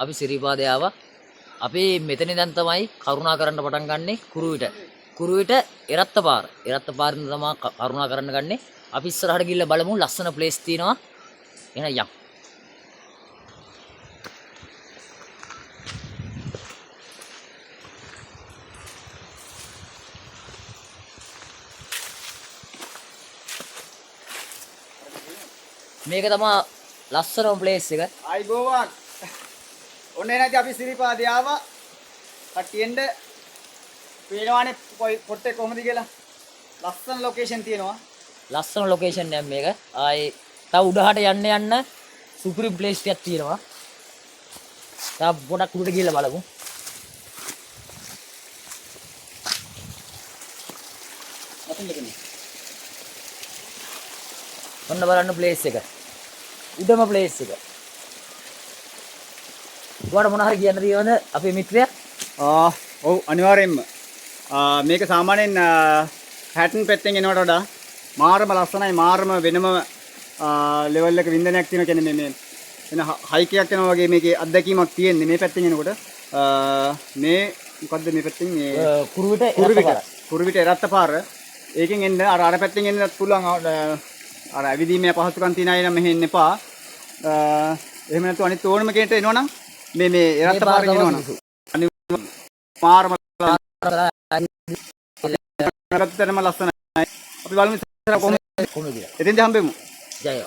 අපි සිරිපාදේ ආවා. අපි මෙතන දැන් තමයි කරුණා කරන්න පටන් ගන්නෙ කුරුවිට එරත්ත පාර. එරත්ත පාරින් තමයි කරුණා කරන්න ගන්නෙ. අපි ඉස්සරහට ගිහිල්ලා බලමු ලස්සන ප්ලේස් තියෙනවා. එහෙනම් යම්. මේක තමයි ලස්සනම ප්ලේස් එක. ආයිබෝවන්. ඔන්නේ නැති අපි සිරිපාදේ ආවා. කට්ටියෙන්ද පේනවානේ පොට්ටේ කොහොමද කියලා. ලස්සන ලොකේෂන් තියෙනවා. ලස්සන ලොකේෂන් එකක් මේක. ආයේ තව උඩහට යන්න සුපිරිම ප්ලේස් ටිකක් තියෙනවා. තව පොඩක් උඩට ගිහලා බලමු. ඔන්න බලන්න ප්ලේස් එක. උඩම ප්ලේස් එක. ඔයාලා මොන හරි කියන්න තියෙනවද අපේ මිත්‍රයා? ඔව් අනිවාර්යෙන්ම. මේක සාමාන්‍යයෙන් හැටන් පැත්තෙන් එනවට වඩා මාරම ලස්සනයි මාරම වෙනම ලෙවල් එක වින්දනයක් තියෙනවා කියන්නේ මේ වෙන හයික් එකක් යනවා වගේ මේකේ අත්දැකීමක් තියෙන්නේ මේ පැත්තෙන් එනකොට. මේ මොකද්ද මේ පැත්තෙන් මේ කුරුවිට එරත්ත පාර. ඒකෙන් එන්න අර පැත්තෙන් එන්නත් පුළුවන්. අර ඇවිදීමේ පහසුකම් තියන අය නම් මෙහෙ එන්න එපා. එහෙම නැත්නම් අනිත් ඕනම කෙනෙක්ට එනවනම් මේ එරත්ත පාරෙන් එනවනම් මාරම ලස්සනයි. අපි බලමු කොහොමද. එතෙන්ද හම්බෙමු. ජය.